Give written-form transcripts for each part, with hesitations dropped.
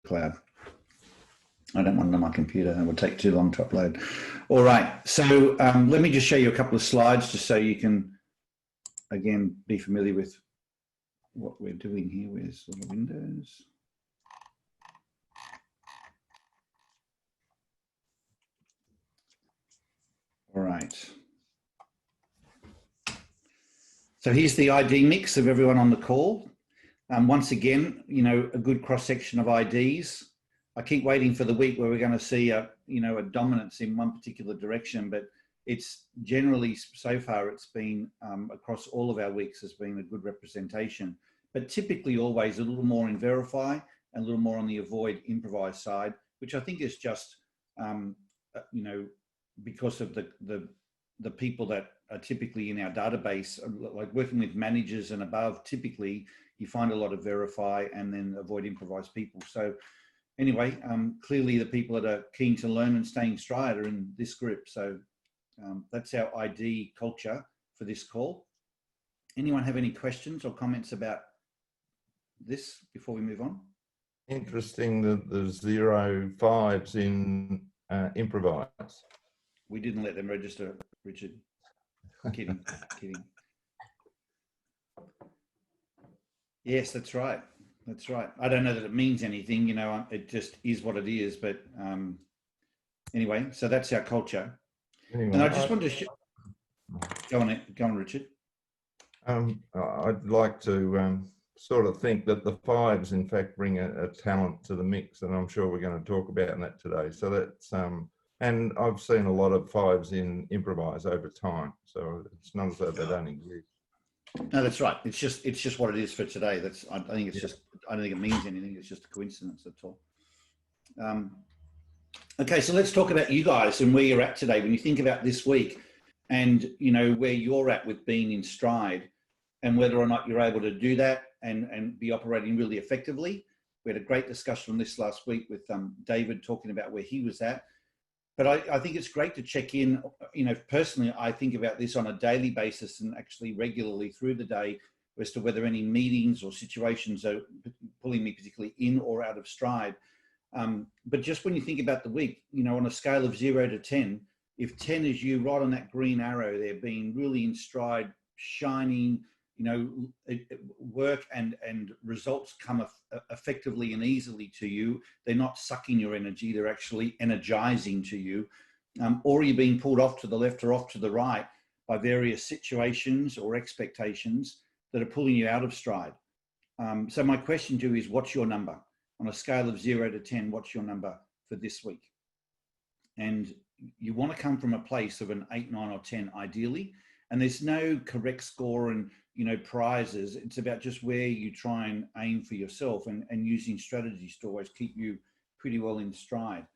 cloud. I don't want it on my computer. It would take too long to upload. All right. So let me just show you a couple of slides just so you can, again, be familiar with what we're doing here with sort of Windows. All right. So here's the ID mix of everyone on the call. Once again, you know, a good cross-section of IDs. I keep waiting for the week where we're going to see a, you know, a dominance in one particular direction, but it's generally, so far, it's been across all of our weeks has been a good representation, but typically always a little more in verify and a little more on the avoid improvise side, which I think is just, you know, because of the people that are typically in our database, like working with managers and above, typically you find a lot of verify and then avoid improvise people. So anyway, clearly the people that are keen to learn and stay in stride are in this group. So that's our ID culture for this call. Anyone have any questions or comments about this before we move on? Interesting that there's 0 5s in improvise. We didn't let them register, Richard. Kidding, kidding. Yes, that's right. That's right. I don't know that it means anything, you know, it just is what it is. But anyway, so that's our culture. Anyway, and I just wanted to go on, Richard. I'd like to sort of think that the 5s, in fact, bring a talent to the mix, and I'm sure we're going to talk about that today. So that's and I've seen a lot of 5s in improvise over time, so it's not as though they don't exist. No, that's right. It's just what it is for today. That's I think it's just, I don't think it means anything. It's just a coincidence, that's all. Okay, so let's talk about you guys and where you're at today. When you think about this week and, you know, where you're at with being in stride and whether or not you're able to do that and be operating really effectively. We had a great discussion on this last week with David talking about where he was at. But I think it's great to check in. You know, personally, I think about this on a daily basis and actually regularly through the day as to whether any meetings or situations are pulling me particularly in or out of stride. But just when you think about the week, you know, on a scale of 0 to 10, if 10 is you right on that green arrow there, being really in stride, shining, you know, work and results come effectively and easily to you. They're not sucking your energy, they're actually energizing to you. Or you're being pulled off to the left or off to the right by various situations or expectations that are pulling you out of stride. So my question to you is, what's your number? On a scale of 0 to 10, what's your number for this week? And you want to come from a place of an 8, 9, or 10, ideally. And there's no correct score and, you know, prizes. It's about just where you try and aim for yourself and using strategies to always keep you pretty well in stride.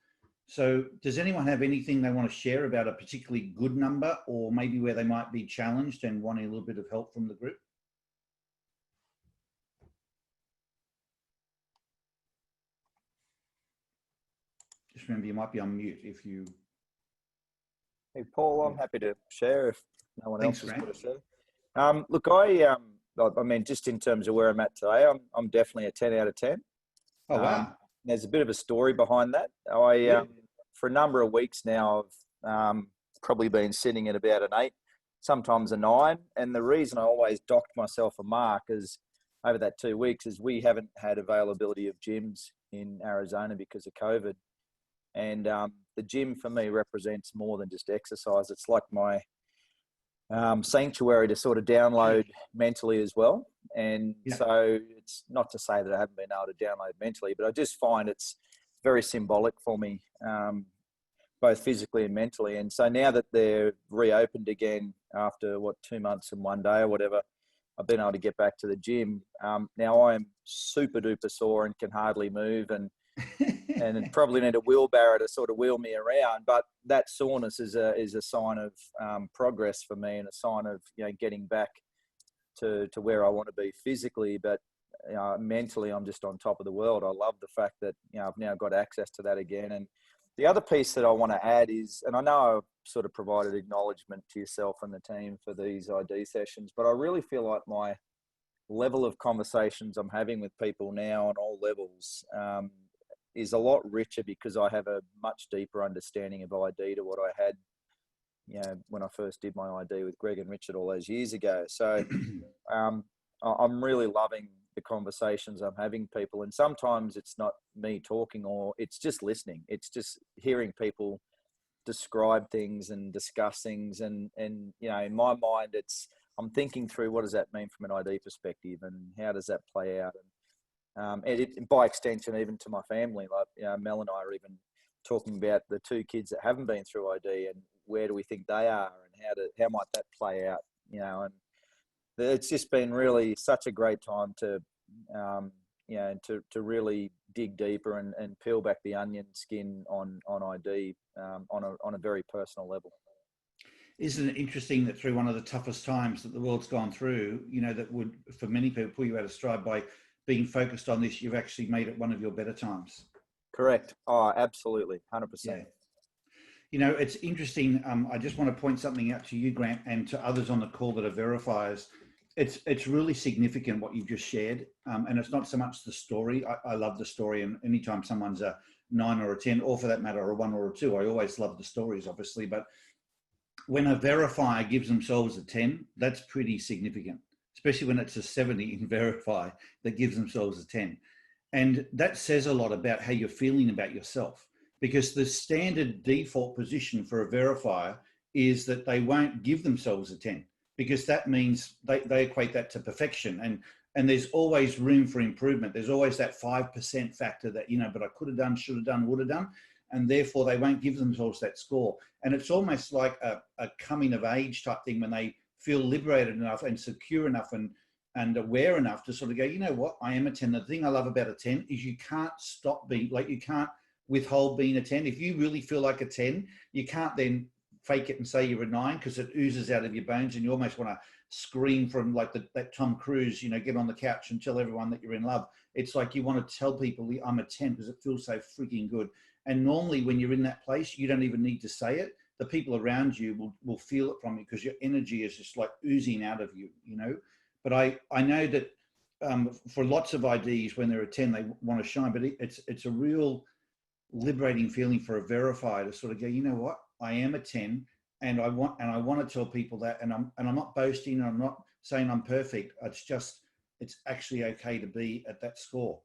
So does anyone have anything they want to share about a particularly good number, or maybe where they might be challenged and wanting a little bit of help from the group? Just remember, you might be on mute if you... Hey, Paul, I'm happy to share if no one else has got to share. Look, I mean, just in terms of where I'm at today, I'm definitely a 10 out of 10. Oh, wow. There's a bit of a story behind that. For a number of weeks now, I've probably been sitting at about an 8, sometimes a 9. And the reason I always docked myself a mark is over that 2 weeks is we haven't had availability of gyms in Arizona because of COVID. And the gym for me represents more than just exercise. It's like my sanctuary to sort of download mentally as well. And so it's not to say that I haven't been able to download mentally, but I just find it's very symbolic for me, both physically and mentally. And so now that they're reopened again after 2 months and 1 day or whatever, I've been able to get back to the gym. Now I'm super duper sore and can hardly move and probably need a wheelbarrow to sort of wheel me around. But that soreness is a sign of progress for me and a sign of, you know, getting back to where I want to be physically. But mentally, I'm just on top of the world. I love the fact that, you know, I've now got access to that again. And the other piece that I want to add is, and I know I've sort of provided acknowledgement to yourself and the team for these ID sessions, but I really feel like my level of conversations I'm having with people now on all levels is a lot richer because I have a much deeper understanding of ID to what I had, when I first did my ID with Greg and Richard all those years ago. So I'm really loving the conversations I'm having people, and sometimes it's not me talking, or it's just listening. It's just hearing people describe things and discuss things, and in my mind, I'm thinking through, what does that mean from an ID perspective, and how does that play out, and by extension, even to my family. Like, Mel and I are even talking about the two kids that haven't been through ID, and where do we think they are, and how might that play out, and it's just been really such a great time to really dig deeper and peel back the onion skin on ID on a very personal level. Isn't it interesting that through one of the toughest times that the world's gone through, that would, for many people, pull you out of stride, by being focused on this, you've actually made it one of your better times? Correct. Oh, absolutely. 100%. Yeah. It's interesting. I just want to point something out to you, Grant, and to others on the call that are verifiers. It's really significant what you've just shared. And it's not so much the story. I love the story. And anytime someone's a 9 or a 10, or for that matter, a 1 or a 2, I always love the stories, obviously. But when a verifier gives themselves a 10, that's pretty significant, especially when it's a 70 in verify that gives themselves a 10. And that says a lot about how you're feeling about yourself, because the standard default position for a verifier is that they won't give themselves a 10, because that means they equate that to perfection. And there's always room for improvement. There's always that 5% factor that, but I could have done, should have done, would have done. And therefore they won't give themselves that score. And it's almost like a coming of age type thing, when they feel liberated enough and secure enough and aware enough to sort of go, you know what, I am a 10. The thing I love about a 10 is you can't stop being, like, you can't withhold being a 10. If you really feel like a 10, you can't then fake it and say you're a 9, because it oozes out of your bones, and you almost want to scream from like that Tom Cruise, get on the couch and tell everyone that you're in love. It's like you want to tell people I'm a 10 because it feels so freaking good. And normally when you're in that place, you don't even need to say it. The people around you will feel it from you, because your energy is just like oozing out of you, But I know that for lots of IDs, when they're a 10, they want to shine, but it's a real liberating feeling for a verifier to sort of go, you know what, I am a 10, and I want to tell people that, and I'm not boasting, I'm not saying I'm perfect. It's actually okay to be at that score,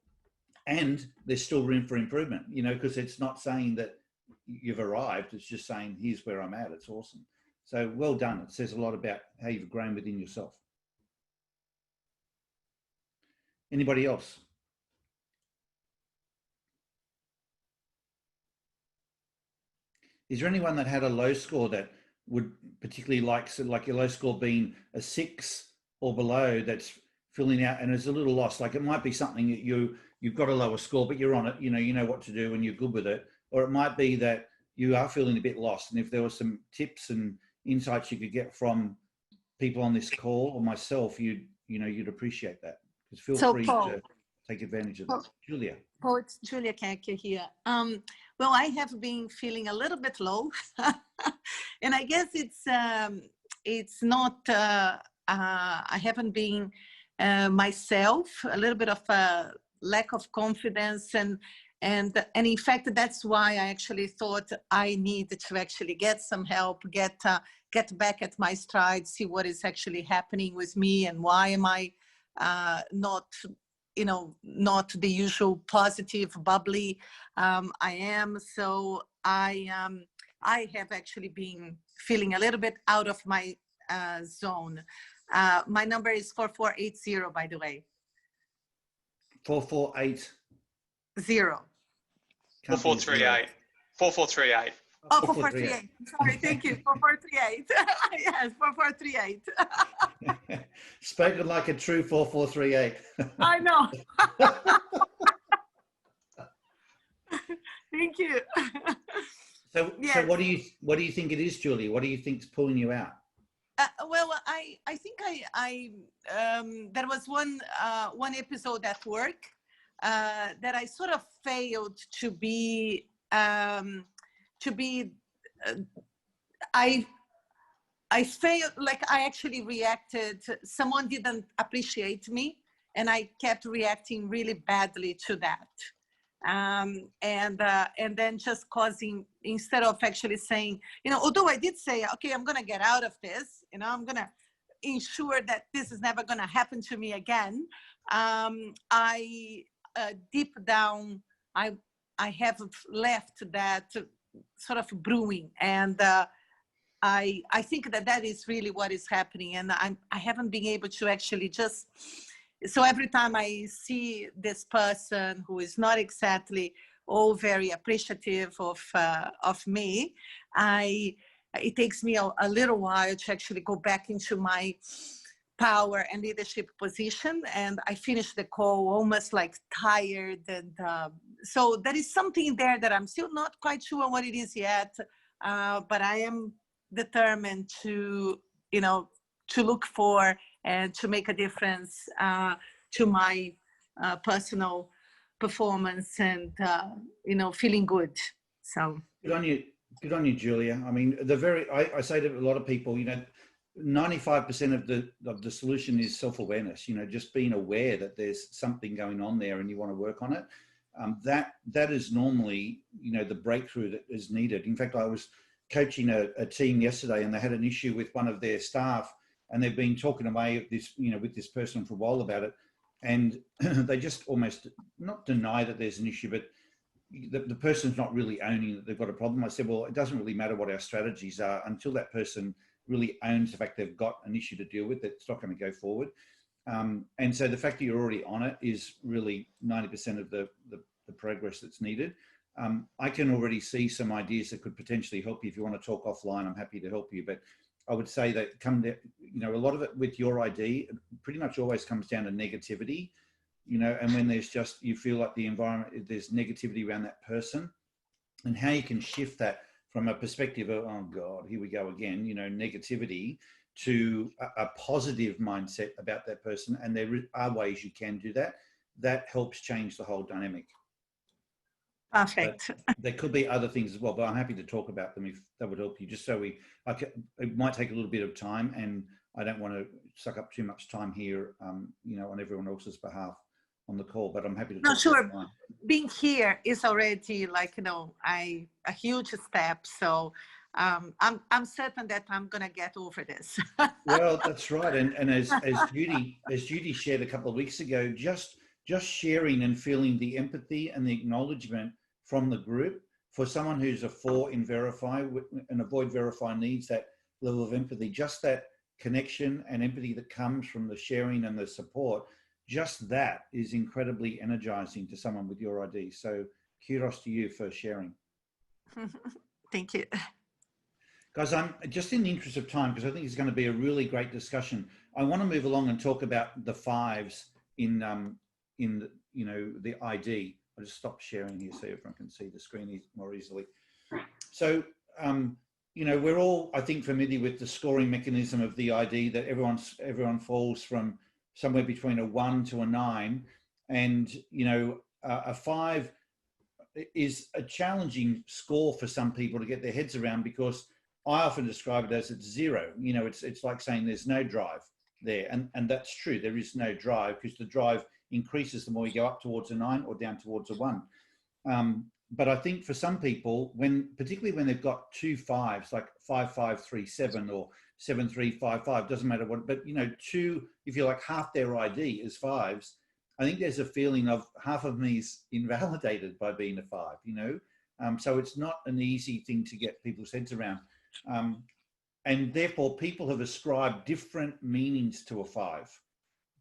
and there's still room for improvement, because it's not saying that you've arrived, it's just saying here's where I'm at. It's awesome. So well done. It says a lot about how you've grown within yourself. Anybody else? Is there anyone that had a low score that would particularly like your low score being a 6 or below, that's filling out and is a little lost? Like, it might be something that you've got a lower score, but you're on it, you know what to do and you're good with it. Or it might be that you are feeling a bit lost. And if there were some tips and insights you could get from people on this call or myself, you'd appreciate that. Because feel free to take advantage of that. Julia. Paul, it's Julia Kanker here. Well, I have been feeling a little bit low, and I guess it's not. I haven't been myself. A little bit of a lack of confidence, and in fact, that's why I actually thought I needed to actually get some help, get back at my stride, see what is actually happening with me, and why am I not the usual positive, bubbly I am. So I have actually been feeling a little bit out of my zone. My number is 4480, by the way. 448. 4438. 4438. Oh, 4438. Sorry, thank you. 4438. Yes, 4438. Spoken like a true 4438. I know. Thank you. So what do you think it is, Julie? What do you think's pulling you out? Well, I think I there was one episode at work that I sort of failed to be I failed, like I actually reacted, someone didn't appreciate me and I kept reacting really badly to that. And then just causing, instead of actually saying, although I did say, okay, I'm going to get out of this, I'm going to ensure that this is never going to happen to me again. I deep down, I have left that sort of brewing, and I think that is really what is happening, and I haven't been able to actually just. So every time I see this person who is not exactly very appreciative of me, it takes me a little while to actually go back into my power and leadership position, and I finish the call almost like tired, and so there is something there that I'm still not quite sure what it is yet, but I am determined to look for and to make a difference to my personal performance and feeling good. So good on you, Julia. I mean, I say to a lot of people, 95% of the solution is self-awareness. Just being aware that there's something going on there and you want to work on it. That is normally the breakthrough that is needed. In fact, I was coaching a team yesterday, and they had an issue with one of their staff, and they've been talking away at this, with this person for a while about it, and they just almost not deny that there's an issue, but the person's not really owning that they've got a problem. I said, well, it doesn't really matter what our strategies are until that person really owns the fact they've got an issue to deal with. It's not going to go forward. And so the fact that you're already on it is really 90% of the progress that's needed. I can already see some ideas that could potentially help you. If you want to talk offline, I'm happy to help you. But I would say that a lot of it with your ID pretty much always comes down to negativity, and when there's just, you feel like the environment, there's negativity around that person, and how you can shift that from a perspective of, oh God, here we go again, negativity, to a positive mindset about that person. And there are ways you can do that. That helps change the whole dynamic. Perfect. But there could be other things as well, but I'm happy to talk about them if that would help you. Just so it might take a little bit of time, and I don't want to suck up too much time here, on everyone else's behalf on the call. But I'm happy to. No, sure. Being here is already a huge step. So I'm certain that I'm gonna get over this. Well, that's right. And as Judy shared a couple of weeks ago, just sharing and feeling the empathy and the acknowledgement from the group, for someone who's a 4 in verify and avoid verify, needs that level of empathy, just that connection and empathy that comes from the sharing and the support, just that is incredibly energizing to someone with your ID. So kudos to you for sharing. Thank you. Guys, I'm just in the interest of time, because I think it's going to be a really great discussion. I want to move along and talk about the 5s in the ID. I'll just stop sharing here so everyone can see the screen more easily. So, we're all, I think, familiar with the scoring mechanism of the ID, that everyone falls from somewhere between a 1 to a 9. And, a 5 is a challenging score for some people to get their heads around, because I often describe it as it's 0. It's like saying there's no drive there. And that's true. There is no drive, because the drive increases the more you go up towards a 9 or down towards a 1. But I think for some people, particularly when they've got 2 5s, like 5537 or 7355, doesn't matter what, but two, if you like, half their ID is 5s, I think there's a feeling of half of me is invalidated by being a 5, so it's not an easy thing to get people's heads around. And therefore people have ascribed different meanings to a 5,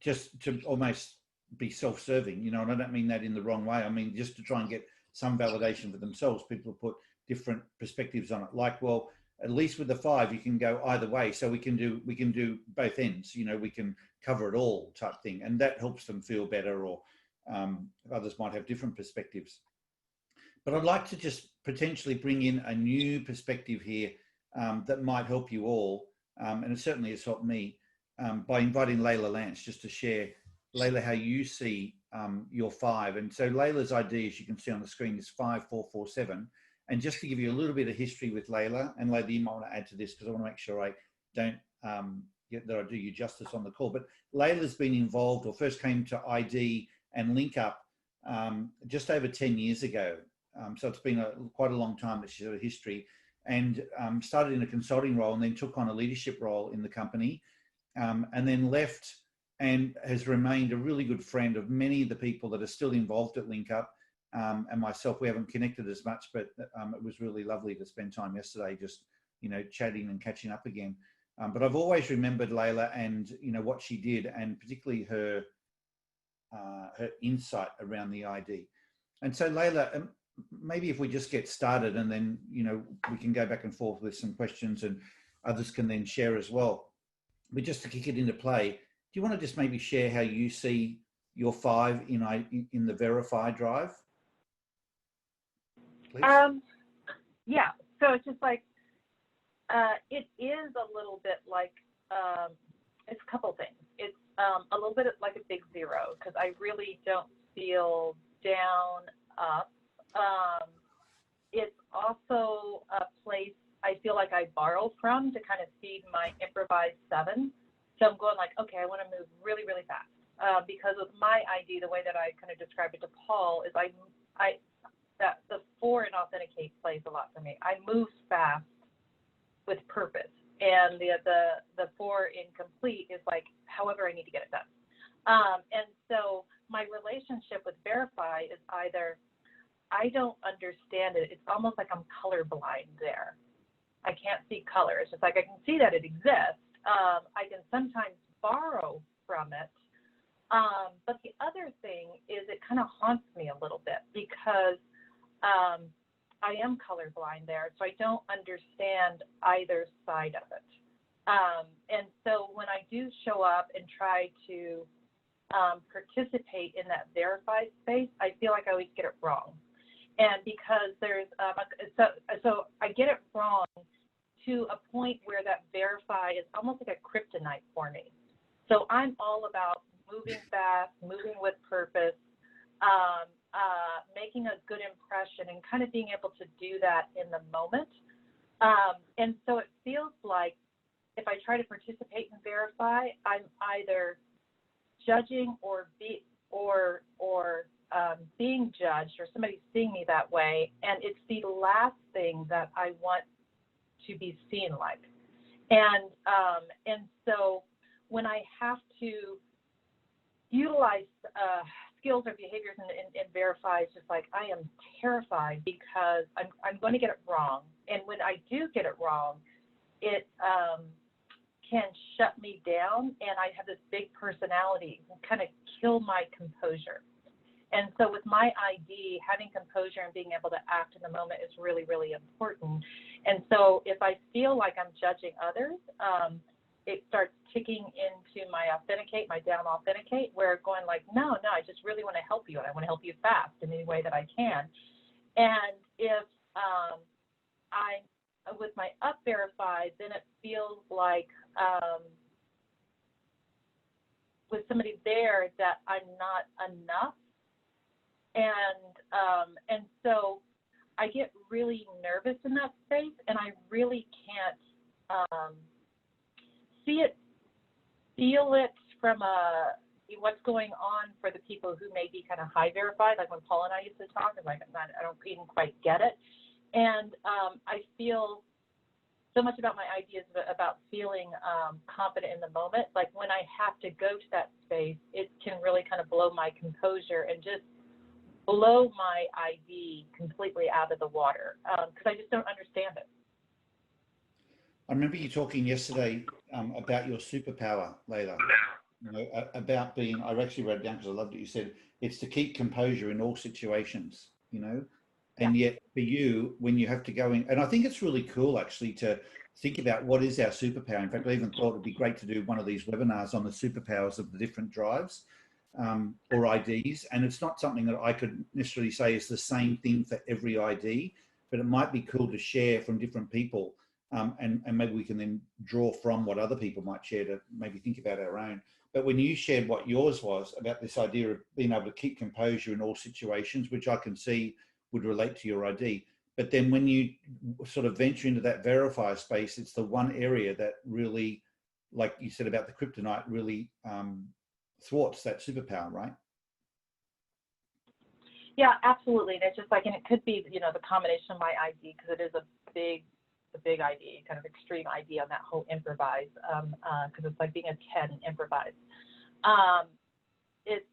just to almost be self-serving, and I don't mean that in the wrong way. I mean, just to try and get some validation for themselves. People put different perspectives on it. Like, well, at least with the 5, you can go either way. So we can do both ends, we can cover it all type thing. And that helps them feel better, or others might have different perspectives. But I'd like to just potentially bring in a new perspective here that might help you all. And it certainly has helped me by inviting Layla Lance just to share, Layla, how you see your 5. And so Layla's ID, as you can see on the screen, is 5447. And just to give you a little bit of history with Layla, and Layla, you might want to add to this, because I want to make sure I don't that I do you justice on the call. But Layla's been involved, or first came to ID and Link Up just over 10 years ago. So it's been quite a long time that she's had a history, and started in a consulting role and then took on a leadership role in the company, and then left and has remained a really good friend of many of the people that are still involved at LinkUp. And myself, we haven't connected as much, but it was really lovely to spend time yesterday just, chatting and catching up again. But I've always remembered Layla and, what she did, and particularly her insight around the ID. And so Layla, maybe if we just get started, and then, we can go back and forth with some questions and others can then share as well. But just to kick it into play, do you want to just maybe share how you see your 5 in the Verify drive? Please. Yeah, so it's just like, it is a little bit like, it's a couple things. It's a little bit like a big 0, because I really don't feel down, up. It's also a place I feel like I borrow from to kind of feed my improvised 7. So I'm going like, okay, I want to move really, really fast. Because with my ID, the way that I kind of described it to Paul is that the 4 in authenticate plays a lot for me. I move fast with purpose. And the 4 in complete is like, however I need to get it done. And so my relationship with Verify is either I don't understand it. It's almost like I'm colorblind there. I can't see color. It's just like I can see that it exists. I can sometimes borrow from it. But the other thing is it kind of haunts me a little bit because I am colorblind there. So I don't understand either side of it. And so when I do show up and try to participate in that verified space, I feel like I always get it wrong. And because there's, so I get it wrong to a point where that verify is almost like a kryptonite for me. So I'm all about moving fast, moving with purpose, making a good impression, and kind of being able to do that in the moment. And so it feels like if I try to participate in verify, I'm either judging or being judged, or somebody's seeing me that way, and it's the last thing that I want to be seen like. And so when I have to utilize skills or behaviors and verify, it's just like I am terrified because I'm going to get it wrong. And when I do get it wrong, it can shut me down, and I have this big personality and kind of kill my composure. And so with my ID, having composure and being able to act in the moment is really, really important. And so if I feel like I'm judging others, it starts ticking into my authenticate, my down authenticate, where going like, no, I just really want to help you, and I want to help you fast in any way that I can. And if I'm with my up verified, then it feels like with somebody there that I'm not enough. And so I get really nervous in that space, and I really can't see it, feel it from what's going on for the people who may be kind of high verified. Like when Paul and I used to talk, I'm like, I don't even quite get it. And I feel so much about my ideas about feeling confident in the moment. Like when I have to go to that space, it can really kind of blow my composure and just blow my ID completely out of the water because I just don't understand it. I remember you talking yesterday about your superpower, Layla. About being, I actually wrote it down because I loved what you said. It's to keep composure in all situations, and yet for you, when you have to go in, and I think it's really cool actually to think about what is our superpower. In fact, I even thought it'd be great to do one of these webinars on the superpowers of the different drives or IDs. And it's not something that I could necessarily say is the same thing for every ID, but it might be cool to share from different people. And maybe we can then draw from what other people might share to maybe think about our own. But when you shared what yours was about this idea of being able to keep composure in all situations, which I can see would relate to your ID. But then when you sort of venture into that verify space, it's the one area that really, like you said about the kryptonite, really thwarts that superpower, right? Yeah, absolutely. And it's just like, and it could be, you know, the combination of my ID, because it is a big ID, kind of extreme ID on that whole improvise, because it's like being a 10 improvise. It's,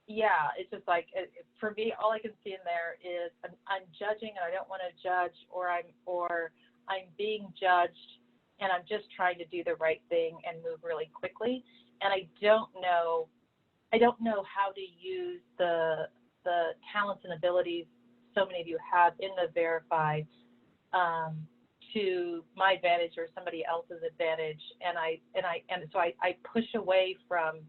yeah, it's just like, for me, all I can see in there is I'm judging and I don't want to judge, or I'm being judged and I'm just trying to do the right thing and move really quickly. And I don't know how to use the talents and abilities so many of you have in the Verify to my advantage or somebody else's advantage. And so I push away from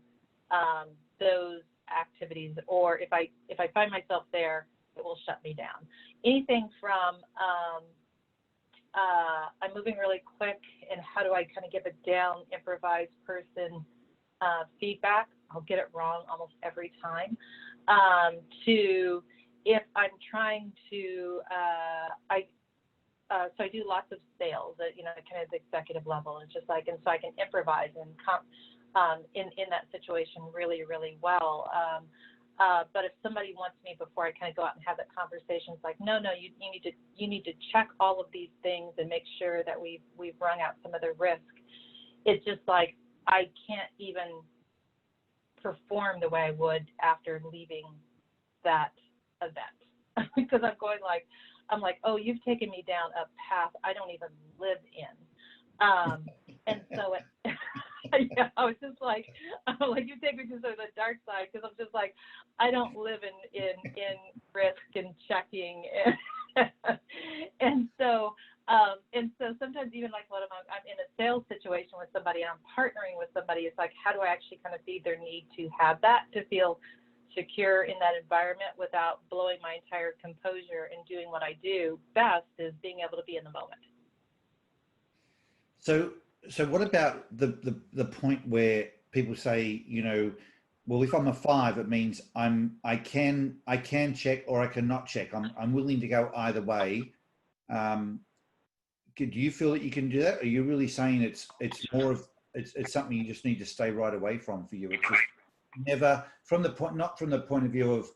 those activities, or if I find myself there, it will shut me down. Anything from I'm moving really quick, and how do I kind of give a down improvised person feedback? I'll get it wrong almost every time. To if I'm trying to, so I do lots of sales at, you know, kind of the executive level. It's just like, and so I can improvise and in that situation really, really well. But if somebody wants me before I kind of go out and have that conversation, it's like, no, you need to check all of these things and make sure that we've wrung out some of the risk. It's just like I can't even perform the way I would after leaving that event because I'm like, oh, you've taken me down a path I don't even live in. And so yeah, I was just like, you take me to the dark side, because I'm just like, I don't live in risk and checking, and so sometimes even like when I'm in a sales situation with somebody and I'm partnering with somebody, it's like, how do I actually kind of feed their need to have that, to feel secure in that environment without blowing my entire composure and doing what I do best, is being able to be in the moment. So what about the point where people say, you know, well, if I'm a 5, it means I can check or I cannot check. I'm willing to go either way. Do you feel that you can do that? Are you really saying it's more of it's something you just need to stay right away from for you? It's just never from the point, not from the point of view of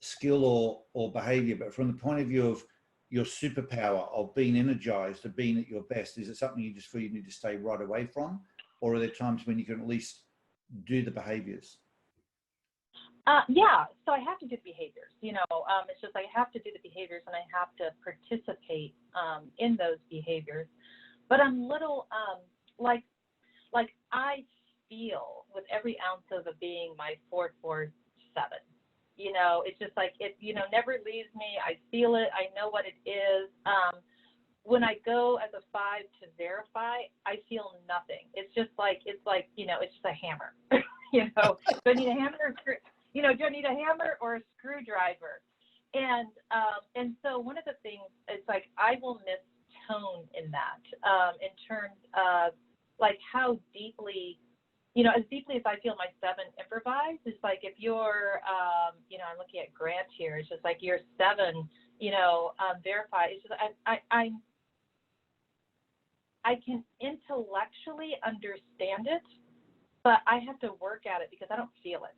skill or behavior, but from the point of view of your superpower of being energized, of being at your best. Is it something you just feel you need to stay right away from, or are there times when you can at least do the behaviors? Yeah, so I have to do the behaviors, you know, it's just I have to do the behaviors and I have to participate in those behaviors. But I'm little, like I feel with every ounce of it being my 447. You know, it's just like, it, you know, never leaves me. I feel it. I know what it is. When I go as a 5 to Verify, I feel nothing. It's like, you know, it's just a hammer. You know, do I need a hammer? You know, do I need a hammer or a screwdriver? And so one of the things, it's like I will miss tone in that, in terms of like how deeply, you know, as deeply as I feel my 7 improvise, it's like if you're, you know, I'm looking at Grant here, it's just like you're 7, you know, Verify. It's just I can intellectually understand it, but I have to work at it because I don't feel it.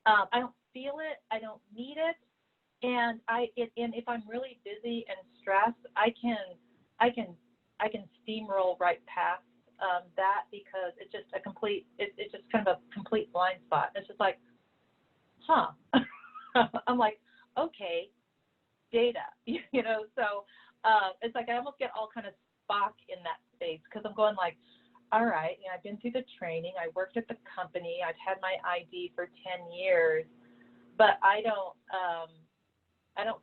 I don't feel it. I don't need it. And and if I'm really busy and stressed, I can steamroll right past that, because it's just it's just kind of a complete blind spot. It's just like, huh. I'm like, okay, data, you know. So it's like I almost get all kind of Spock in that space, because I'm going like, all right, you know, I've been through the training, I worked at the company, I've had my ID for 10 years, but I don't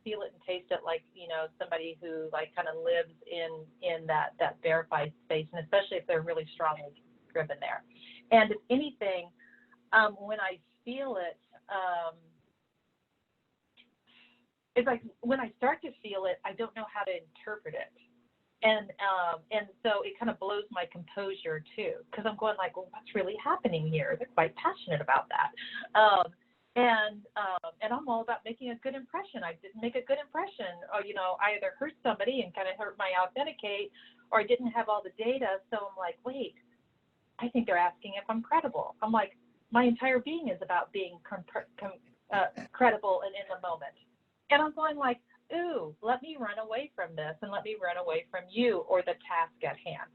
feel it and taste it like, you know, somebody who like kind of lives in that Verified space, and especially if they're really strongly driven there. And if anything, when I feel it, it's like when I start to feel it, I don't know how to interpret it. And so it kind of blows my composure too, because I'm going like, well, what's really happening here? They're quite passionate about that. And I'm all about making a good impression. I didn't make a good impression, or, you know, I either hurt somebody and kind of hurt my authenticate, or I didn't have all the data. So I'm like, wait, I think they're asking if I'm credible. I'm like, my entire being is about being credible and in the moment. And I'm going like, ooh, let me run away from this and let me run away from you or the task at hand.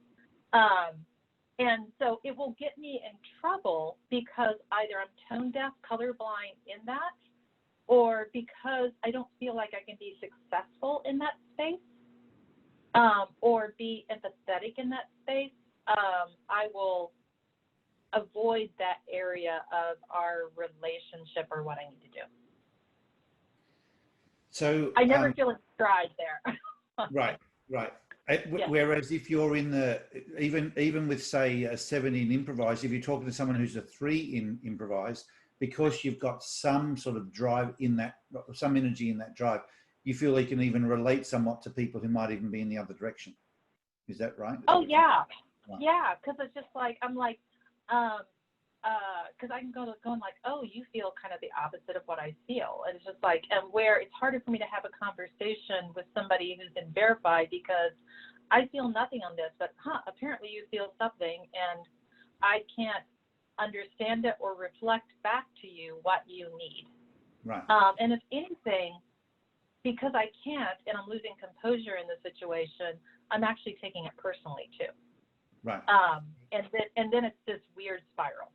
And so it will get me in trouble because either I'm tone deaf, colorblind in that, or because I don't feel like I can be successful in that space, or be empathetic in that space. I will avoid that area of our relationship or what I need to do. So I never feel in stride there. Right. Yeah. Whereas if you're in the, even with say a 7 in improvise, if you're talking to someone who's a 3 in improvise, because you've got some sort of drive in that, some energy in that drive, you feel you can even relate somewhat to people who might even be in the other direction. Is that right? Oh yeah. Right. Yeah, because it's just like, I'm like, because I can go like, oh, you feel kind of the opposite of what I feel. And it's just like, and where it's harder for me to have a conversation with somebody who's been verified because I feel nothing on this, but apparently you feel something, and I can't understand it or reflect back to you what you need. Right. And if anything, because I can't, and I'm losing composure in the situation, I'm actually taking it personally too. Right. And then it's this weird spiral.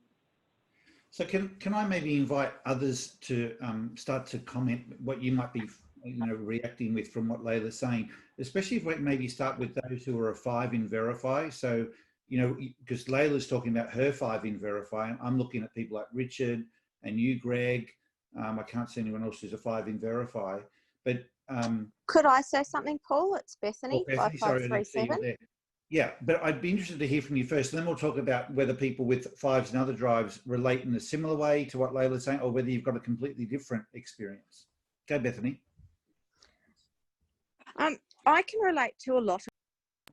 So can I maybe invite others to start to comment what you might be, reacting with from what Layla's saying, especially if we maybe start with those who are a 5 in verify. So, because Layla's talking about her 5 in verify, I'm looking at people like Richard and you, Greg. I can't see anyone else who's a 5 in verify, but could I say something, Paul? It's Bethany, Bethany, sorry, I didn't see you 5537. there. Yeah, but I'd be interested to hear from you first, and then we'll talk about whether people with 5s and other drives relate in a similar way to what Layla's saying, or whether you've got a completely different experience. Go, Bethany. I can relate to a lot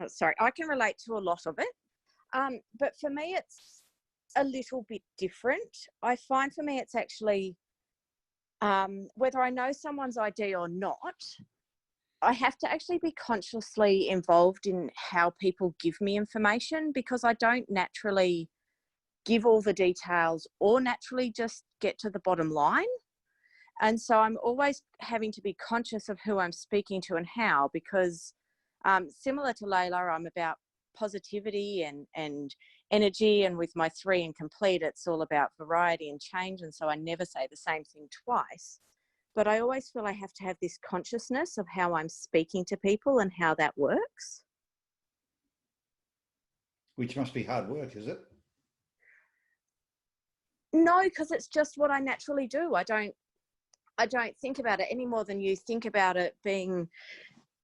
of, I can relate to a lot of it. But for me, it's a little bit different. I find for me, it's actually, whether I know someone's ID or not, I have to actually be consciously involved in how people give me information, because I don't naturally give all the details or naturally just get to the bottom line. And so I'm always having to be conscious of who I'm speaking to and how, because similar to Layla, I'm about positivity and energy. And with my 3 in complete, it's all about variety and change. And so I never say the same thing twice. But I always feel I have to have this consciousness of how I'm speaking to people and how that works. Which must be hard work, is it? No, because it's just what I naturally do. I don't think about it any more than you think about it being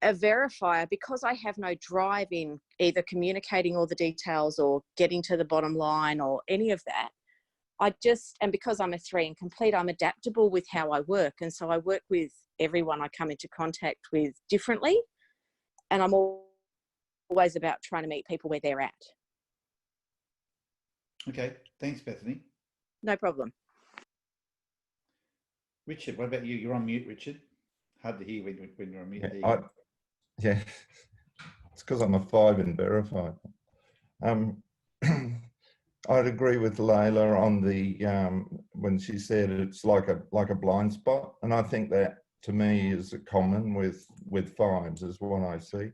a verifier, because I have no drive in either communicating all the details or getting to the bottom line or any of that. And because I'm a 3 in complete, I'm adaptable with how I work. And so I work with everyone I come into contact with differently. And I'm always about trying to meet people where they're at. Okay, thanks, Bethany. No problem. Richard, what about you? You're on mute, Richard. Hard to hear when you're on mute. Yeah, it's because I'm a 5 in verify. I'd agree with Layla on the when she said it's like a blind spot, and I think that to me is common with 5s is what I see,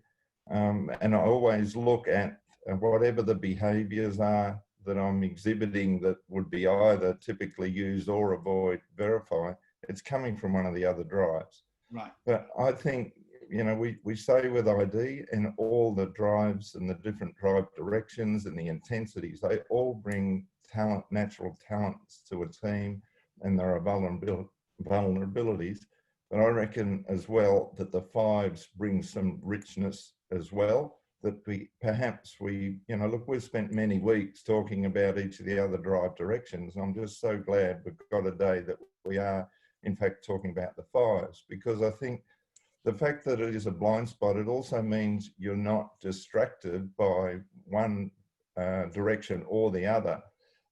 and I always look at whatever the behaviours are that I'm exhibiting that would be either typically use or avoid verify. It's coming from one of the other drives. Right. But I think, we say with ID and all the drives and the different drive directions and the intensities, they all bring talent, natural talents to a team, and there are vulnerabilities. But I reckon as well that the 5s bring some richness as well, that we've spent many weeks talking about each of the other drive directions. I'm just so glad we've got a day that we are in fact talking about the 5s, because I think the fact that it is a blind spot, it also means you're not distracted by one direction or the other,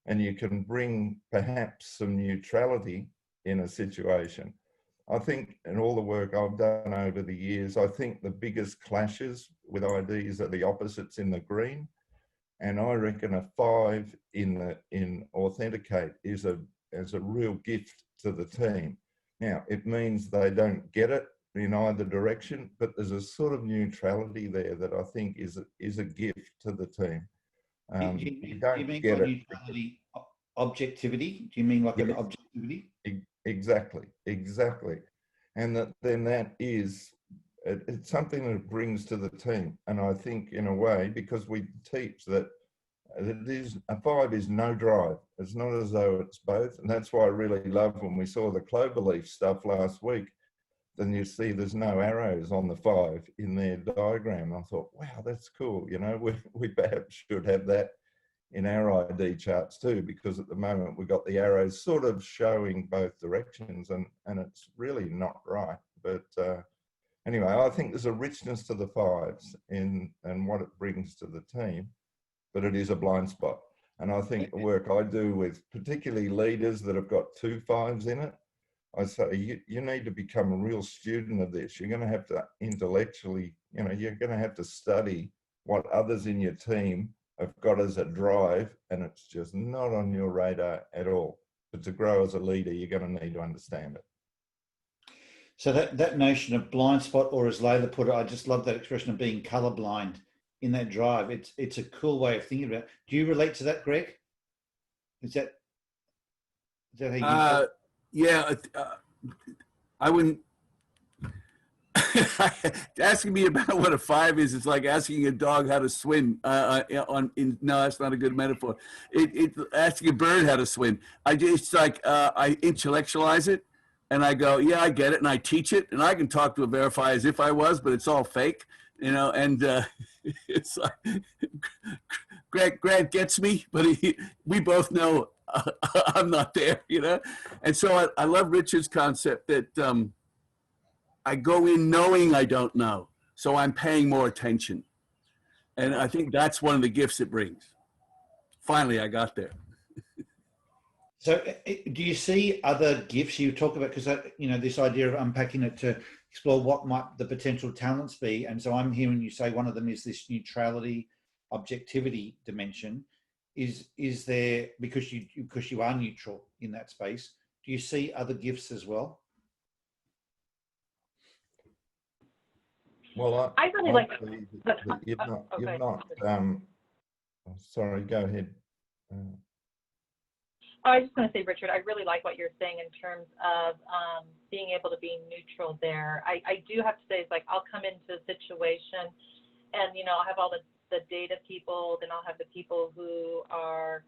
and you can bring perhaps some neutrality in a situation. I think in all the work I've done over the years, I think the biggest clashes with IDs are the opposites in the green, and I reckon a 5 in authenticate is a real gift to the team, Now, it means they don't get it in either direction, but there's a sort of neutrality there that I think is a gift to the team. Do you You don't mean get by it. neutrality, objectivity? Do you mean like an Yes. objectivity? Exactly. And that is, it's something that it brings to the team. And I think in a way, because we teach that it is, a 5 is no drive. It's not as though it's both. And that's why I really love when we saw the cloverleaf stuff last week, then you see there's no arrows on the 5 in their diagram. I thought, wow, that's cool. You know, we perhaps should have that in our ID charts too, because at the moment we've got the arrows sort of showing both directions, and it's really not right. But anyway, I think there's a richness to the 5s and what it brings to the team, but it is a blind spot. And I think the work I do with particularly leaders that have got 2 5s in it, I say, you need to become a real student of this. You're going to have to intellectually, you know, you're going to have to study what others in your team have got as a drive, and it's just not on your radar at all. But to grow as a leader, you're going to need to understand it. So that notion of blind spot, or as Layla put it, I just love that expression of being colorblind in that drive. It's a cool way of thinking about it. Do you relate to that, Greg? Is that how you feel? Yeah, I wouldn't. Asking me about what a 5 is, it's like asking a dog how to swim. No, that's not a good metaphor. Asking a bird how to swim. It's like I intellectualize it, and I go, yeah, I get it, and I teach it, and I can talk to a verifier as if I was, but it's all fake, you know. And it's like Grant gets me, but we both know I'm not there, you know. And so I love Richard's concept that I go in knowing I don't know, so I'm paying more attention. And I think that's one of the gifts it brings. Finally, I got there. So do you see other gifts you talk about? Because, you know, this idea of unpacking it to explore what might the potential talents be. And so I'm hearing you say one of them is this neutrality, objectivity dimension. Is there, because you are neutral in that space, do you see other gifts as well? Well, I really like that you're not. Sorry, go ahead. I was just going to say, Richard, I really like what you're saying in terms of being able to be neutral there. I do have to say, it's like I'll come into a situation and, you know, I'll have all the data people, then I'll have the people who are,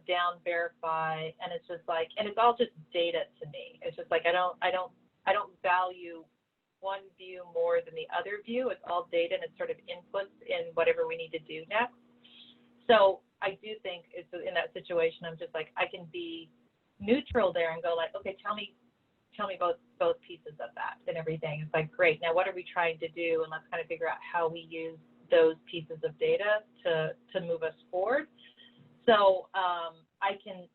down verify, and it's just like, and it's all just data to me. It's just like I don't value one view more than the other view. It's all data, and it's sort of inputs in whatever we need to do next. So I do think it's in that situation, I'm just like, I can be neutral there and go like, okay, tell me both pieces of that and everything. It's like, great, now what are we trying to do? And let's kind of figure out how we use those pieces of data to move us forward. So I can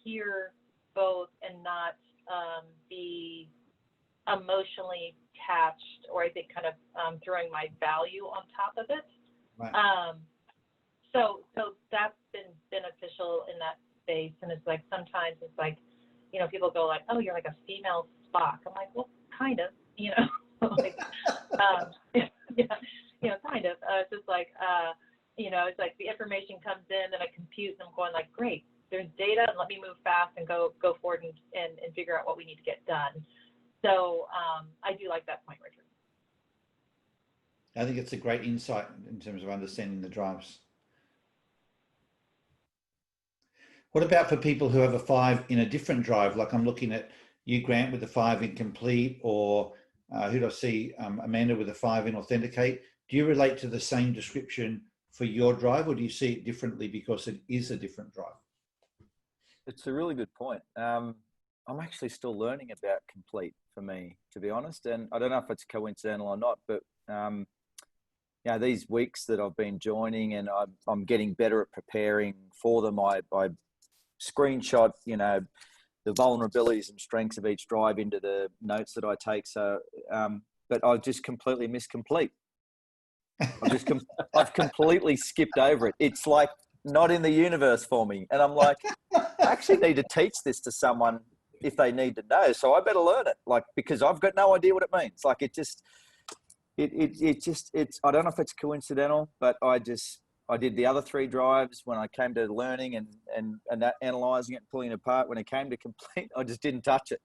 hear both and not be emotionally attached, or I think kind of throwing my value on top of it. Right. So that's been beneficial in that space. And it's like, sometimes it's like, you know, people go like, oh, you're like a female Spock. I'm like, well, kind of, you know, like, yeah, you know, kind of. It's just like, you know, it's like the information comes in and I compute, and I'm going like, great, there's data, and let me move fast and go forward and figure out what we need to get done. So I do like that point, Richard. I think it's a great insight in terms of understanding the drives. What about for people who have a 5 in a different drive? Like I'm looking at you, Grant, with a 5 in complete, or who do I see? Amanda with a 5 in authenticate. Do you relate to the same description for your drive, or do you see it differently because it is a different drive? It's a really good point. I'm actually still learning about complete for me, to be honest. And I don't know if it's coincidental or not, but you know, these weeks that I've been joining, and I'm getting better at preparing for them. I screenshot, you know, the vulnerabilities and strengths of each drive into the notes that I take. So, but I've just completely missed complete. I've completely skipped over it. It's like not in the universe for me. And I'm like, I actually need to teach this to someone if they need to know. So I better learn it, like, because I've got no idea what it means. Like, it's, I don't know if it's coincidental, but I did the other 3 drives when I came to learning and analyzing it, pulling it apart. When it came to complete, I just didn't touch it.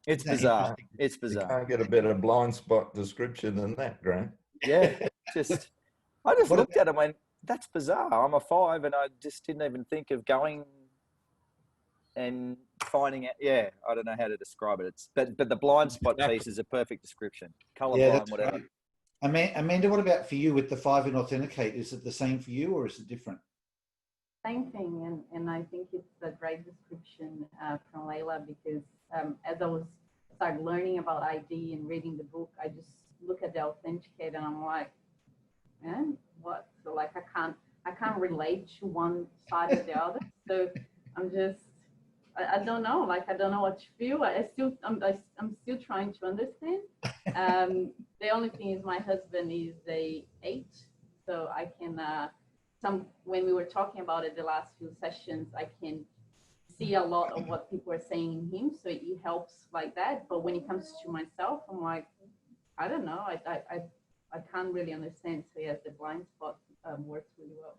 It's bizarre. It's You bizarre. can't get a better blind spot description than that, Grant. Yeah. I just looked at it and went, that's bizarre. I'm a 5, and I just didn't even think of going and finding out. Yeah, I don't know how to describe it. But the blind spot piece is a perfect description. Colorblind, whatever. Right. Amanda, what about for you with the 5 in Authenticate? Is it the same for you, or is it different? Same thing, and I think it's a great description from Layla, because as I started learning about ID and reading the book, I just look at the Authenticate and I'm like, man, what? So like I can't relate to one side or the other. So I'm just, I don't know, like I don't know what to feel. I'm still trying to understand. The only thing is my husband is a 8, so I can when we were talking about it the last few sessions, I can see a lot of what people are saying in him, so it helps like that. But when it comes to myself, I'm like, I don't know, I can't really understand. So yes, the blind spot works really well.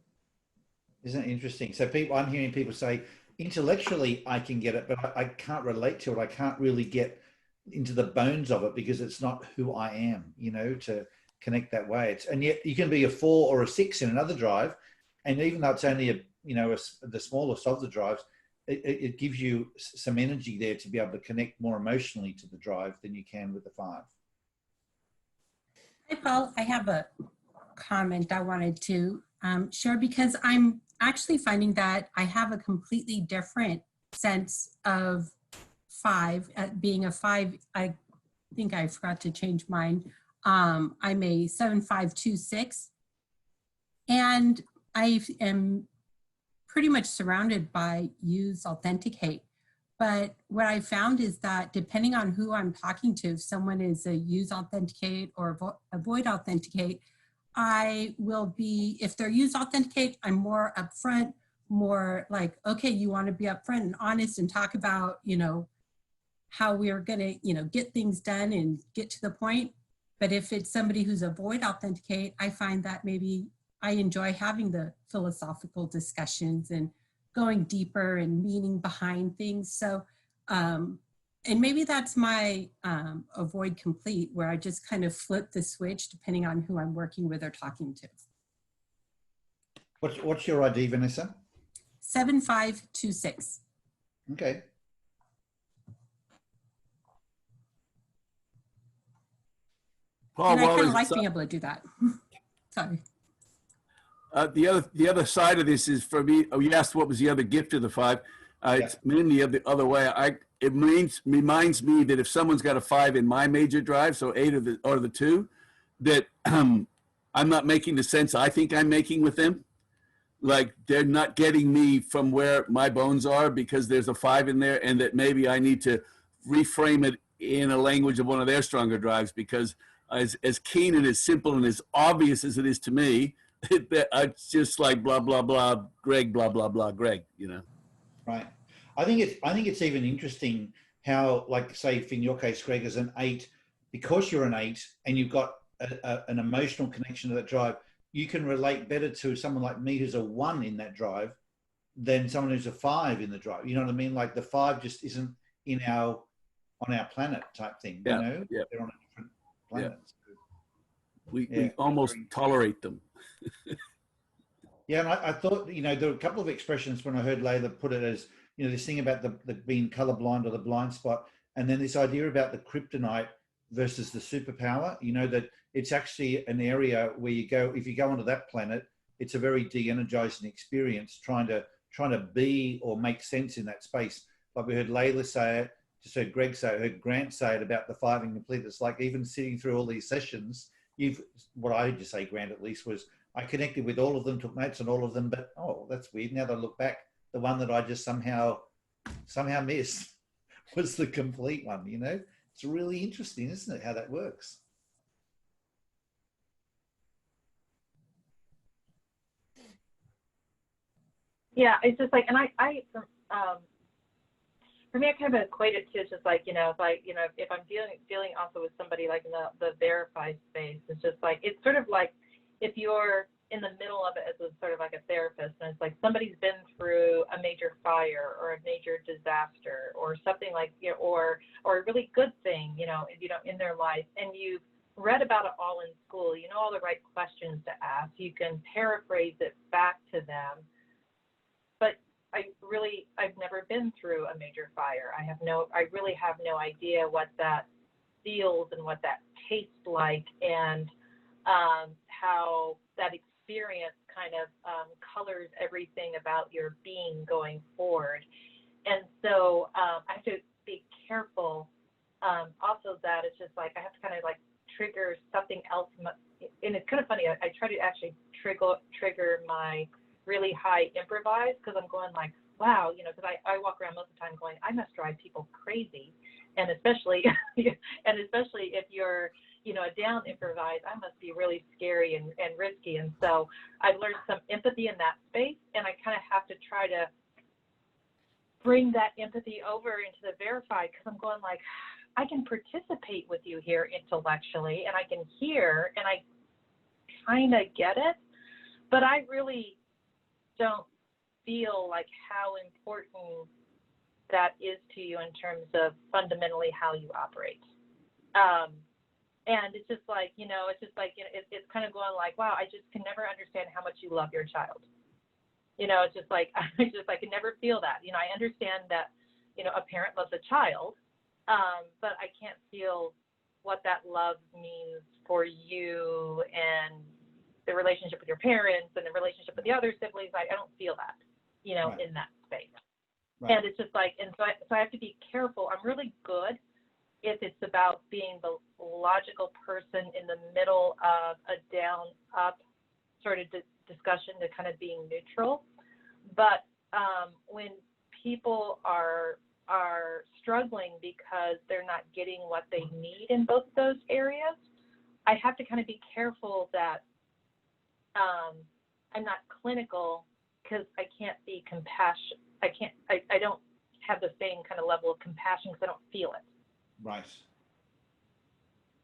Isn't it interesting? So I'm hearing people say, intellectually I can get it, but I can't relate to it. I can't really get into the bones of it because it's not who I am, to connect that way. And yet you can be a 4 or a 6 in another drive, and even though it's only the smallest of the drives, it gives you some energy there to be able to connect more emotionally to the drive than you can with the 5. Hi, Paul. I have a comment I wanted to share, because I'm actually finding that I have a completely different sense of 5. Being a 5, I think I forgot to change mine. I'm a 7526, and I am pretty much surrounded by Use Authenticate. But what I found is that depending on who I'm talking to, if someone is a Use Authenticate or Avoid Authenticate, I will be, if they're Use Authenticate, I'm more upfront, more like, okay, you want to be upfront and honest and talk about, how we're going to, get things done and get to the point. But if it's somebody who's Avoid Authenticate, I find that maybe I enjoy having the philosophical discussions and going deeper and meaning behind things. So, and maybe that's my Avoid Complete, where I just kind of flip the switch depending on who I'm working with or talking to. What's your ID, Vanessa? 7526. Okay. Paul, And I kind of like being able to do that. Sorry. The other side of this is for me. Oh, you asked what was the other gift of the 5. It's been the other way. It reminds me that if someone's got a 5 in my major drive, so 8 or the 2, that I'm not making the sense I think I'm making with them. Like they're not getting me from where my bones are because there's a 5 in there, and that maybe I need to reframe it in a language of one of their stronger drives, because as keen and as simple and as obvious as it is to me, it's just like blah blah blah Greg, blah blah blah Greg, Right. I think it's even interesting how, like, say in your case, Greg, as an 8, because you're an 8 and you've got an emotional connection to that drive, you can relate better to someone like me who's a 1 in that drive than someone who's a 5 in the drive. You know what I mean? Like the 5 just isn't on our planet type thing. Yeah. They're on a different planet. Yeah. We almost tolerate them. Yeah, and I thought, there were a couple of expressions when I heard Layla put it as, this thing about the being colorblind or the blind spot, and then this idea about the kryptonite versus the superpower, that it's actually an area where if you go onto that planet, it's a very de-energizing experience trying to be or make sense in that space. Like we heard Layla say it, just heard Greg say it, heard Grant say it about the 5 incomplete. It's like even sitting through all these sessions, what I heard you say, Grant, at least, was I connected with all of them, took notes on all of them, but that's weird. Now that I look back, the one that I just somehow missed was the complete one. It's really interesting, isn't it, how that works? Yeah, it's just like, and for me, I kind of equate it to just like, if I'm dealing also with somebody like in the verified space, it's just like, it's sort of like if you're in the middle of it as a sort of like a therapist, and it's like somebody's been through a major fire or a major disaster or something like, or a really good thing, in their life, and you've read about it all in school, you know all the right questions to ask, you can paraphrase it back to them, but I've never been through a major fire. I really have no idea what that feels and what that tastes like, and how that experience kind of colors everything about your being going forward. And so I have to be careful also that it's just like I have to kind of like trigger something else. And it's kind of funny, I try to actually trigger my really high improvise, because I'm going like, wow, because I walk around most of the time going, I must drive people crazy. And especially if you're, a down improvise, I must be really scary and risky. And so I've learned some empathy in that space, and I kind of have to try to bring that empathy over into the verified, because I'm going like, I can participate with you here intellectually, and I can hear, and I kind of get it, but I really don't feel like how important that is to you in terms of fundamentally how you operate. And it's just like, it's kind of going like, wow, I just can never understand how much you love your child. It's just like, I can never feel that. I understand that, a parent loves a child, but I can't feel what that love means for you and the relationship with your parents and the relationship with the other siblings. I don't feel that, Right. in that space. Right. And it's just like, and so I have to be careful. I'm really good if it's about being the logical person in the middle of a down-up sort of discussion to kind of being neutral. But when people are struggling because they're not getting what they need in both of those areas, I have to kind of be careful that I'm not clinical, because I can't be compassion. I don't have the same kind of level of compassion because I don't feel it. Right.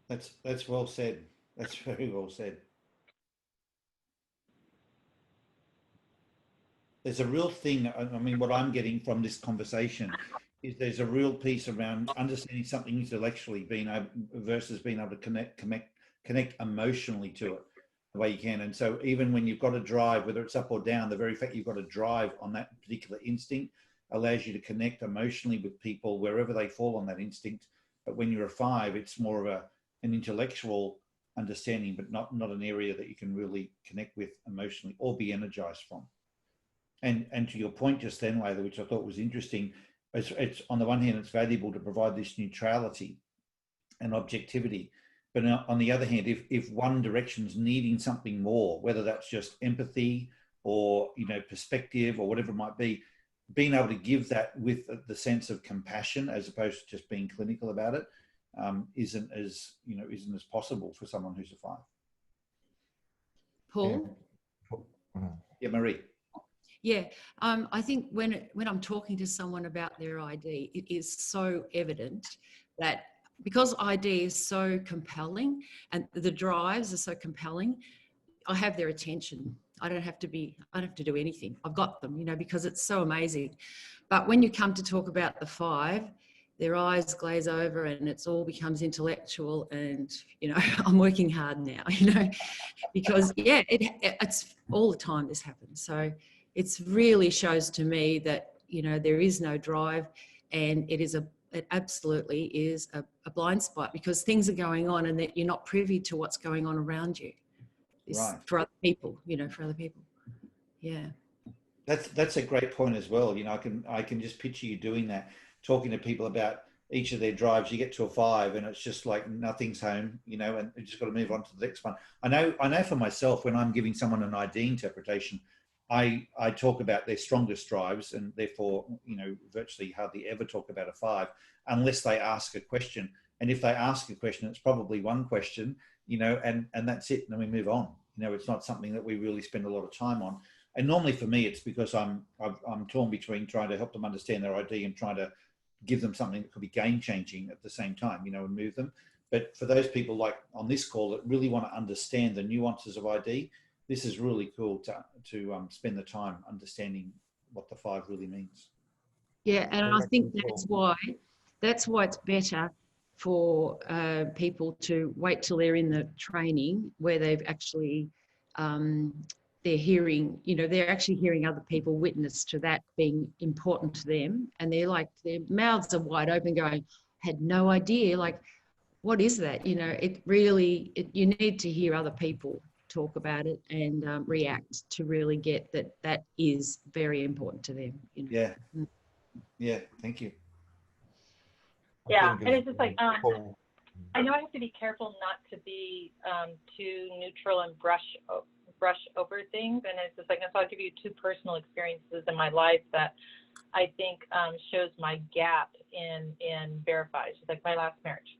That's well said. That's very well said. There's a real thing, I mean, what I'm getting from this conversation is there's a real piece around understanding something intellectually versus being able to connect emotionally to it the way you can. And so even when you've got to drive, whether it's up or down, the very fact you've got to drive on that particular instinct allows you to connect emotionally with people wherever they fall on that instinct. But when you're a 5, it's more of an intellectual understanding, but not an area that you can really connect with emotionally or be energized from. And to your point just then, Layla, which I thought was interesting, it's on the one hand, it's valuable to provide this neutrality and objectivity. But on the other hand, if one direction's needing something more, whether that's just empathy or, perspective or whatever it might be, being able to give that with the sense of compassion as opposed to just being clinical about it, isn't as possible for someone who's a 5. Paul? Yeah, Marie. Yeah, I think when I'm talking to someone about their ID, it is so evident that because ID is so compelling and the drives are so compelling, I have their attention. I don't have to do anything. I've got them, because it's so amazing. But when you come to talk about the 5, their eyes glaze over and it's all becomes intellectual, and I'm working hard now, because it's all the time this happens. So it really shows to me that there is no drive, and it absolutely is a blind spot, because things are going on and that you're not privy to what's going on around you. Right. For other people, Yeah. That's a great point as well. I can just picture you doing that, talking to people about each of their drives. You get to a 5 and it's just like nothing's home, and you just got to move on to the next one. I know for myself, when I'm giving someone an ID interpretation, I talk about their strongest drives, and therefore, virtually hardly ever talk about a 5 unless they ask a question. And if they ask a question, it's probably one question, and that's it. And then we move on. It's not something that we really spend a lot of time on. And normally for me, it's because I'm torn between trying to help them understand their ID and trying to give them something that could be game changing at the same time, you know, and move them. But for those people like on this call that really want to understand the nuances of ID, this is really cool to spend the time understanding what the 5 really means. Yeah, and I think that's why it's better for people to wait till they're in the training where they've actually they're hearing, you know, they're actually hearing other people witness to that being important to them, and they're like, their mouths are wide open going, had no idea, like, what is that? You know, it really, you need to hear other people talk about it and react to really get that is very important to them. You know? Yeah. Yeah, thank you. Yeah, and it's just like, I know I have to be careful not to be too neutral and brush over things. And it's just like, so I'll give you 2 personal experiences in my life that I think shows my gap in Verify. It's just like my last marriage.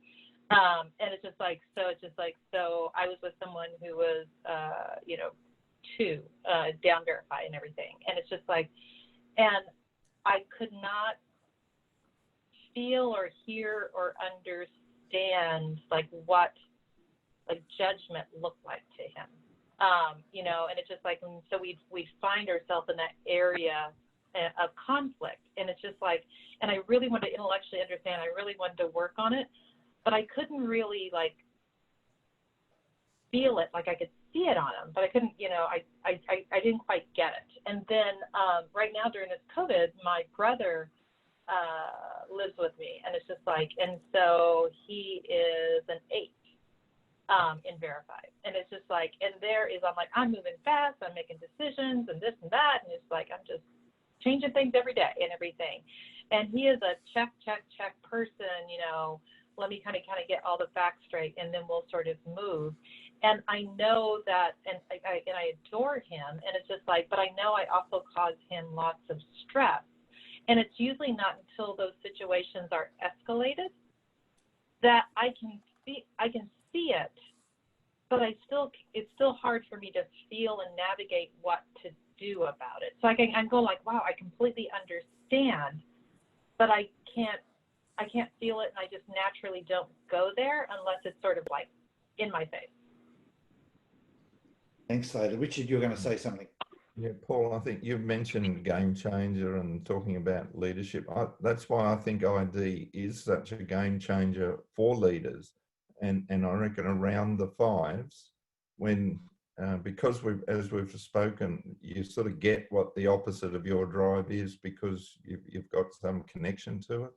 And it's just like, so I was with someone who was, 2, down Verify and everything. And it's just like, and I could not feel or hear or understand like what like judgment looked like to him. And it's just like, so we find ourselves in that area of conflict, and it's just like, and I really wanted to intellectually understand, I really wanted to work on it, but I couldn't really like feel it, like I could see it on him, but I couldn't, I didn't quite get it. And then right now during this COVID, my brother lives with me, and it's just like, and so he is an 8 in Verify, and it's just like, and I'm like, I'm moving fast, I'm making decisions and this and that, and it's like, I'm just changing things every day and everything. And he is a check person, let me kind of get all the facts straight, and then we'll sort of move. And I know that, and I adore him, and it's just like, but I know I also cause him lots of stress. And it's usually not until those situations are escalated that I can see it, but it's still hard for me to feel and navigate what to do about it. So I'm going like, wow, I completely understand, but I can't feel it, and I just naturally don't go there unless it's sort of like in my face. Thanks, Leda. Richard, you were going to say something. Yeah, Paul, I think you've mentioned game changer and talking about leadership. That's why I think ID is such a game changer for leaders. And I reckon around the 5s, when because as we've spoken, you sort of get what the opposite of your drive is because you've got some connection to it.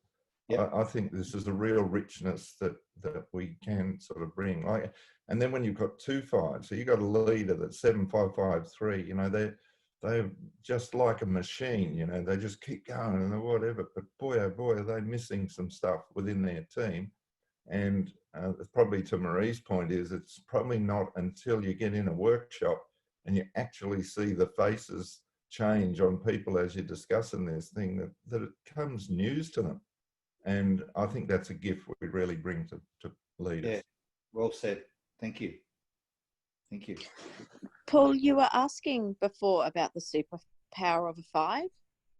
Yep. I think this is a real richness that we can sort of bring. And then when you've got 2 5s, so you've got a leader that's 7 5 5 3. They're just like a machine. They just keep going and whatever. But boy, oh boy, are they missing some stuff within their team. And probably to Marie's point is, it's probably not until you get in a workshop and you actually see the faces change on people as you're discussing this thing that it comes news to them. And I think that's a gift we really bring to leaders. Yeah, well said. Thank you. Thank you. Paul, you were asking before about the superpower of a 5.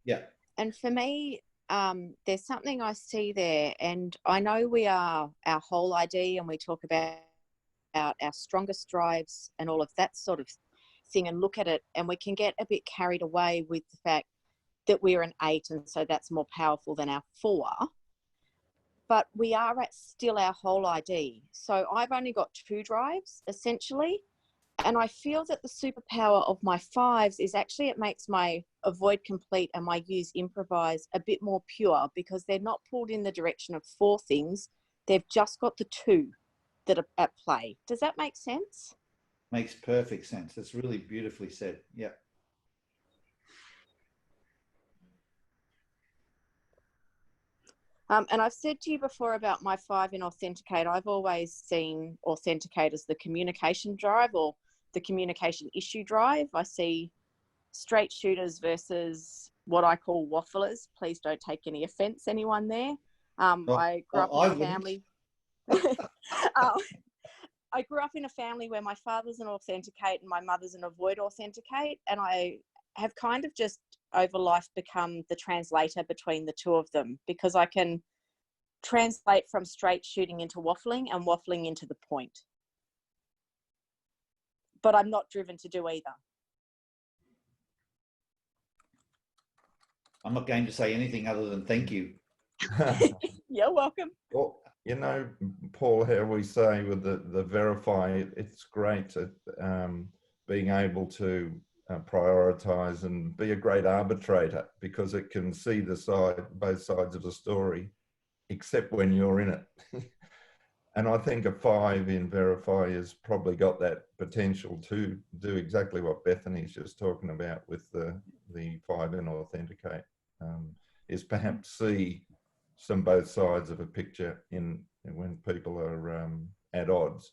Yeah. And for me, there's something I see there, and I know we are our whole ID, and we talk about our strongest drives and all of that sort of thing, and look at it, and we can get a bit carried away with the fact that we're an 8, and so that's more powerful than our 4. But we are still our whole ID. So I've only got 2 drives, essentially. And I feel that the superpower of my 5s is actually it makes my avoid complete and my use improvise a bit more pure, because they're not pulled in the direction of 4 things. They've just got the 2 that are at play. Does that make sense? Makes perfect sense. That's really beautifully said. Yeah. And I've said to you before about my 5 in Authenticate. I've always seen Authenticate as the communication drive or the communication issue drive. I see straight shooters versus what I call wafflers. Please don't take any offense, anyone there. I grew up in a family. I grew up in a family where my father's an Authenticate and my mother's an avoid Authenticate. And I have kind of just over life become the translator between the two of them, because I can translate from straight shooting into waffling and waffling into the point. But I'm not driven to do either. I'm not going to say anything other than thank you. You're welcome. Well, you know, Paul, how we say with the verify, it's great at being able to prioritize and be a great arbitrator, because it can see both sides of the story, except when you're in it. And I think a 5 in verify has probably got that potential to do exactly what Bethany's just talking about with the 5 in authenticate, is perhaps see some both sides of a picture in when people are at odds.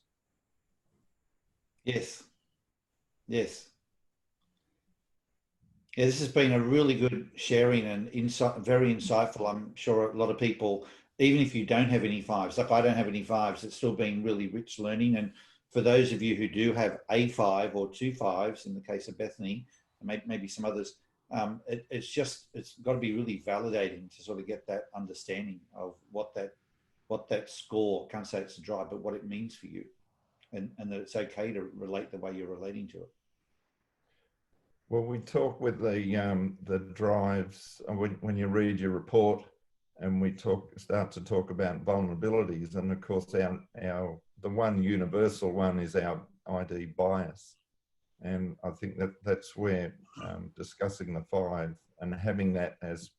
Yes. Yes. Yeah, this has been a really good sharing and insight, very insightful. I'm sure a lot of people, even if you don't have any 5s, like I don't have any 5s, it's still been really rich learning. And for those of you who do have a 5 or 2 5s, in the case of Bethany, and maybe some others, it's got to be really validating to sort of get that understanding of what that score, can't say it's a drive, but what it means for you, and that it's okay to relate the way you're relating to it. Well, we talk with the drives when you read your report, and we start to talk about vulnerabilities, and of course the one universal one is our ID bias, and I think that's where discussing the 5 and having that as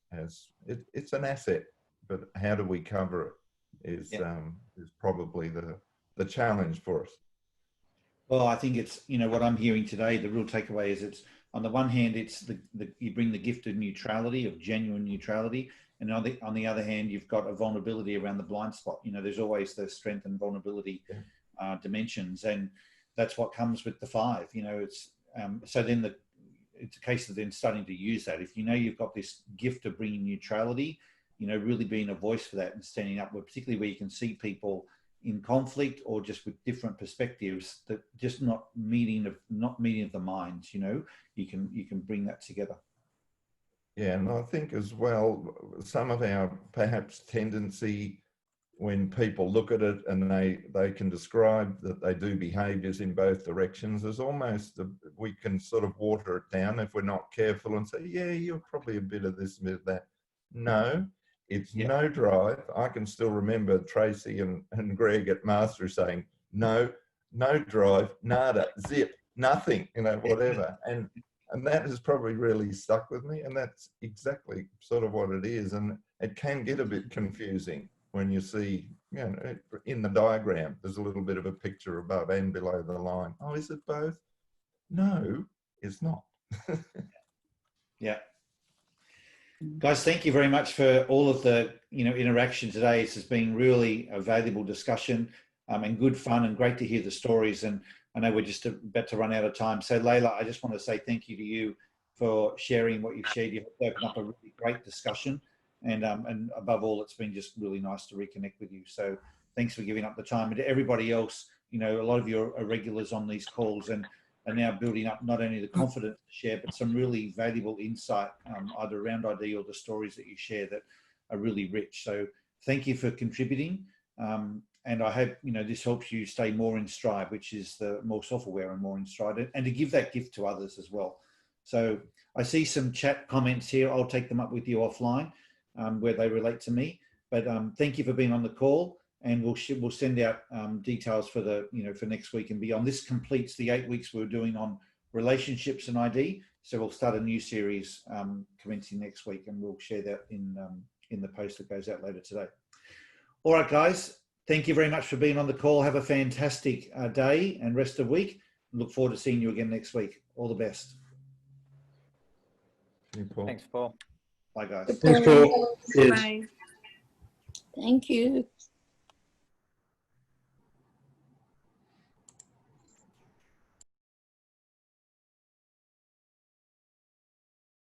it's an asset, but how do we cover it is probably the challenge for us. Well, I think it's, you know, what I'm hearing today, the real takeaway is it's, on the one hand, it's you bring the gift of neutrality, of genuine neutrality, and on the other hand, you've got a vulnerability around the blind spot. You know, there's always the strength and vulnerability dimensions, and that's what comes with the 5. You know, it's so then it's a case of then starting to use that. If you know you've got this gift of bringing neutrality, you know, really being a voice for that and standing up, particularly where you can see people in conflict or just with different perspectives, that just not meeting of the minds, you know, you can bring that together. Yeah, and I think as well, some of our perhaps tendency when people look at it and they can describe that they do behaviours in both directions, is almost we can sort of water it down if we're not careful and say, yeah, you're probably a bit of this, a bit of that. No, it's no drive. I can still remember Tracy and Greg at Master saying, no drive, nada, zip, nothing, you know, whatever. And that has probably really stuck with me, and that's exactly sort of what it is. And it can get a bit confusing when you see, you know, in the diagram, there's a little bit of a picture above and below the line. Oh, is it both? No, it's not. Yeah. Guys, thank you very much for all of the, you know, interaction today. This has been really a valuable discussion and good fun, and great to hear the stories. And I know we're just about to run out of time. So Layla, I just want to say thank you to you for sharing what you've shared. You've opened up a really great discussion. And above all, it's been just really nice to reconnect with you. So thanks for giving up the time. And to everybody else, you know, a lot of you are regulars on these calls and are now building up not only the confidence to share, but some really valuable insight, either around ID or the stories that you share that are really rich. So thank you for contributing. And I hope, you know, this helps you stay more in stride, which is the more self-aware and more in stride, and to give that gift to others as well. So I see some chat comments here. I'll take them up with you offline. Where they relate to me, but thank you for being on the call, and we'll send out details for the, you know, for next week and beyond. This completes the 8 weeks we're doing on relationships and ID, so we'll start a new series commencing next week, and we'll share that in the post that goes out later today. All right, guys, thank you very much for being on the call. Have a fantastic day and rest of week. Look forward to seeing you again next week. All the best. Thanks, Paul. Bye, guys. Thanks, Paul. Bye. Thank you.